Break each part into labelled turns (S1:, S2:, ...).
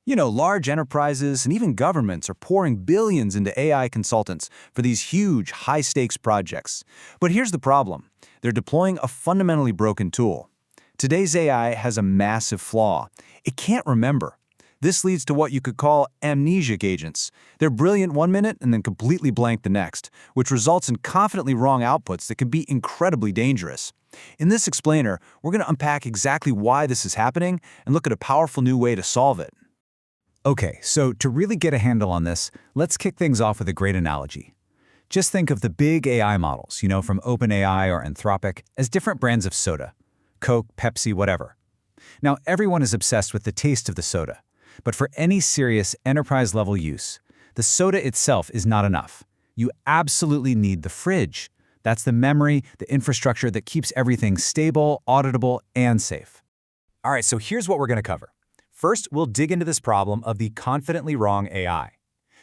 S1: Large enterprises and even governments are pouring billions into AI consultants for these huge, high-stakes projects. But here's the problem. They're deploying a fundamentally broken tool. Today's AI has a massive flaw. It can't remember. This leads to what you could call amnesic agents. They're brilliant one minute and then completely blank the next, which results in confidently wrong outputs that can be incredibly dangerous. In this explainer, we're going to unpack exactly why this is happening and look at a powerful new way to solve it.
S2: Okay, so to really get a handle on this, let's kick things off with a great analogy. Just think of the big AI models, from OpenAI or Anthropic, as different brands of soda. Coke, Pepsi, whatever. Now, everyone is obsessed with the taste of the soda. But for any serious enterprise-level use, the soda itself is not enough. You absolutely need the fridge. That's the memory, the infrastructure that keeps everything stable, auditable, and safe. All right, so here's what we're going to cover. First, we'll dig into this problem of the confidently wrong AI.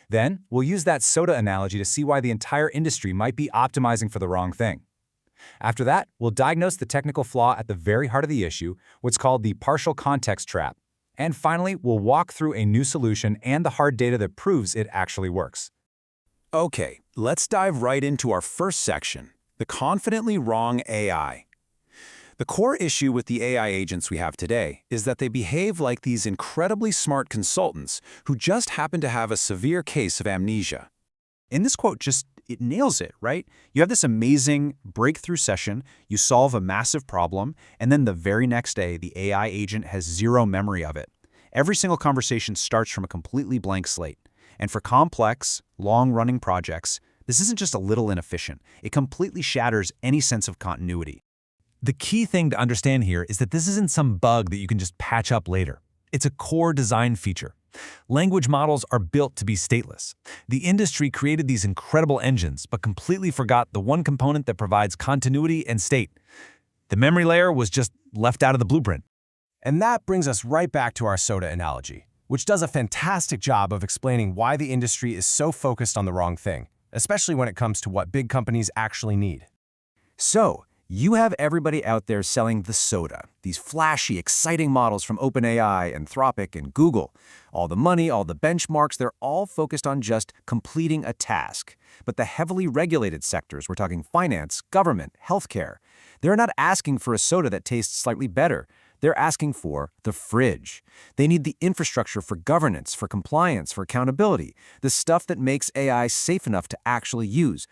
S2: Then, we'll use that soda analogy to see why the entire industry might be optimizing for the wrong thing. After that, we'll diagnose the technical flaw at the very heart of the issue, what's called the partial context trap. And finally, we'll walk through a new solution and the hard data that proves it actually works.
S1: Okay, let's dive right into our first section, the confidently wrong AI. The core issue with the AI agents we have today is that they behave like these incredibly smart consultants who just happen to have a severe case of amnesia. In this quote, it nails it, right? You have this amazing breakthrough session, you solve a massive problem, and then the very next day, the AI agent has zero memory of it. Every single conversation starts from a completely blank slate. And for complex, long-running projects, this isn't just a little inefficient. It completely shatters any sense of continuity.
S2: The key thing to understand here is that this isn't some bug that you can just patch up later. It's a core design feature. Language models are built to be stateless. The industry created these incredible engines, but completely forgot the one component that provides continuity and state. The memory layer was just left out of the blueprint.
S3: And that brings us right back to our soda analogy, which does a fantastic job of explaining why the industry is so focused on the wrong thing, especially when it comes to what big companies actually need.
S1: So, you have everybody out there selling the soda, these flashy, exciting models from OpenAI, Anthropic, and Google. All the money, all the benchmarks, they're all focused on just completing a task. But the heavily regulated sectors, we're talking finance, government, healthcare, they're not asking for a soda that tastes slightly better. They're asking for the fridge. They need the infrastructure for governance, for compliance, for accountability, the stuff that makes AI safe enough to actually use.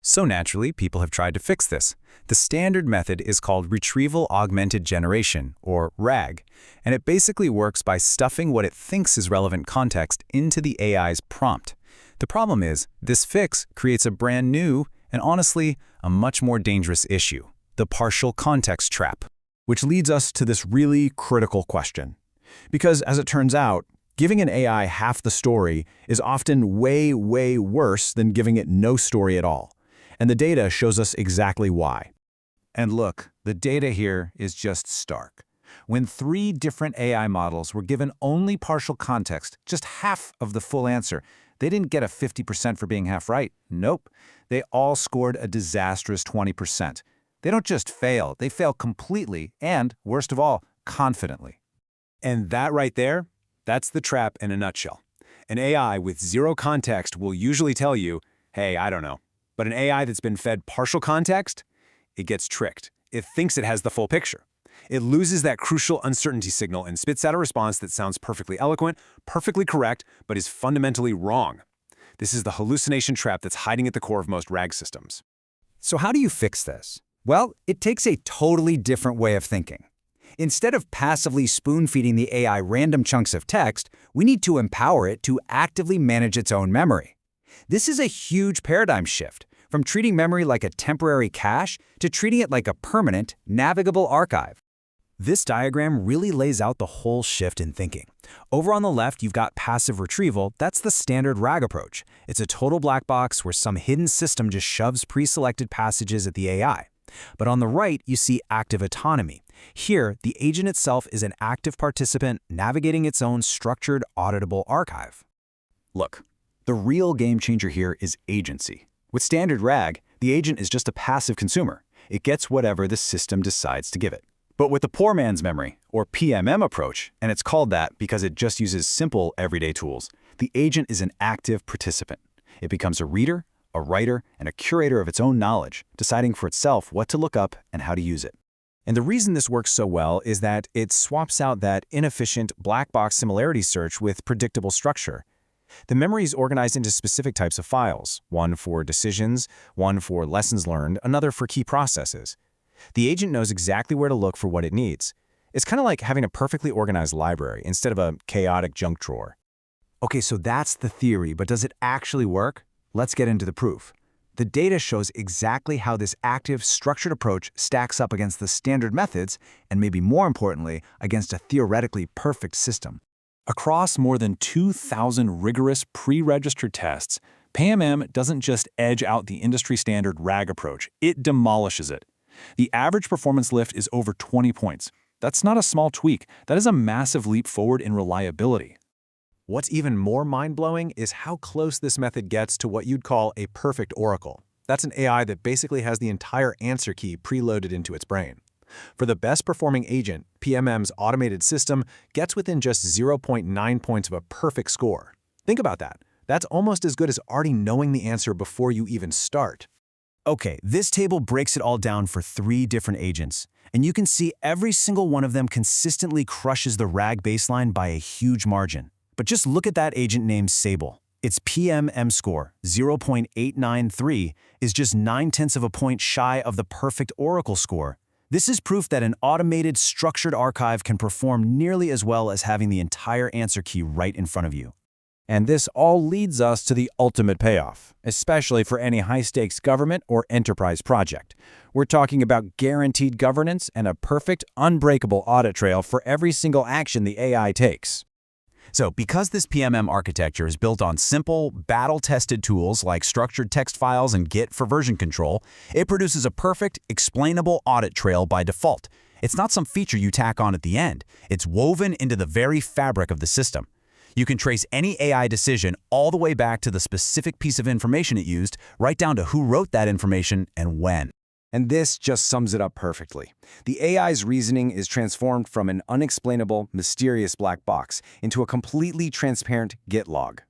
S2: So naturally, people have tried to fix this. The standard method is called Retrieval Augmented Generation, or RAG, and it basically works by stuffing what it thinks is relevant context into the AI's prompt. The problem is, this fix creates a brand new, and honestly, a much more dangerous issue, the partial context trap.
S1: Which leads us to this really critical question. Because as it turns out, giving an AI half the story is often way, way worse than giving it no story at all. And the data shows us exactly why. And look, the data here is just stark. When 3 different AI models were given only partial context, just half of the full answer, they didn't get a 50% for being half right. Nope. They all scored a disastrous 20%. They don't just fail, they fail completely and, worst of all, confidently.
S3: And that right there, that's the trap in a nutshell. An AI with zero context will usually tell you, hey, I don't know. But an AI that's been fed partial context, it gets tricked. It thinks it has the full picture. It loses that crucial uncertainty signal and spits out a response that sounds perfectly eloquent, perfectly correct, but is fundamentally wrong. This is the hallucination trap that's hiding at the core of most RAG systems.
S2: So how do you fix this? Well, it takes a totally different way of thinking. Instead of passively spoon-feeding the AI random chunks of text, we need to empower it to actively manage its own memory. This is a huge paradigm shift, from treating memory like a temporary cache to treating it like a permanent, navigable archive. This diagram really lays out the whole shift in thinking. Over on the left, you've got passive retrieval. That's the standard RAG approach. It's a total black box where some hidden system just shoves pre-selected passages at the AI. But on the right, you see active autonomy. Here, the agent itself is an active participant navigating its own structured, auditable archive.
S1: Look, the real game changer here is agency. With standard RAG, the agent is just a passive consumer. It gets whatever the system decides to give it.
S2: But with the poor man's memory, or PMM approach, and it's called that because it just uses simple everyday tools, the agent is an active participant. It becomes a reader, a writer, and a curator of its own knowledge, deciding for itself what to look up and how to use it.
S3: And the reason this works so well is that it swaps out that inefficient black box similarity search with predictable structure. The memory is organized into specific types of files, one for decisions, one for lessons learned, another for key processes. The agent knows exactly where to look for what it needs. It's kind of like having a perfectly organized library instead of a chaotic junk drawer.
S2: Okay, so that's the theory, but does it actually work? Let's get into the proof. The data shows exactly how this active, structured approach stacks up against the standard methods, and maybe more importantly, against a theoretically perfect system.
S1: Across more than 2,000 rigorous pre-registered tests, PMM doesn't just edge out the industry-standard RAG approach, it demolishes it. The average performance lift is over 20 points. That's not a small tweak, that is a massive leap forward in reliability.
S3: What's even more mind-blowing is how close this method gets to what you'd call a perfect oracle. That's an AI that basically has the entire answer key preloaded into its brain. For the best-performing agent, PMM's automated system gets within just 0.9 points of a perfect score. Think about that. That's almost as good as already knowing the answer before you even start.
S2: Okay, this table breaks it all down for 3 different agents, and you can see every single one of them consistently crushes the RAG baseline by a huge margin. But just look at that agent named Sable. Its PMM score, 0.893, is just 0.9 of a point shy of the perfect Oracle score. This is proof that an automated, structured archive can perform nearly as well as having the entire answer key right in front of you.
S3: And this all leads us to the ultimate payoff, especially for any high-stakes government or enterprise project. We're talking about guaranteed governance and a perfect, unbreakable audit trail for every single action the AI takes.
S2: So, because this PMM architecture is built on simple, battle-tested tools like structured text files and Git for version control, it produces a perfect, explainable audit trail by default. It's not some feature you tack on at the end. It's woven into the very fabric of the system. You can trace any AI decision all the way back to the specific piece of information it used, right down to who wrote that information and when.
S3: And this just sums it up perfectly. The AI's reasoning is transformed from an unexplainable, mysterious black box into a completely transparent Git log.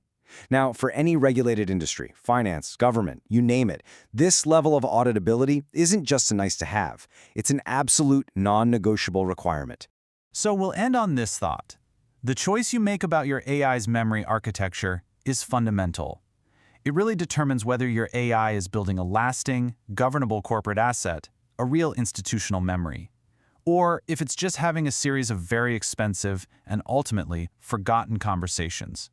S3: Now, for any regulated industry, finance, government, you name it, this level of auditability isn't just a nice-to-have. It's an absolute, non-negotiable requirement.
S2: So we'll end on this thought. The choice you make about your AI's memory architecture is fundamental. It really determines whether your AI is building a lasting, governable corporate asset, a real institutional memory, or if it's just having a series of very expensive and ultimately forgotten conversations.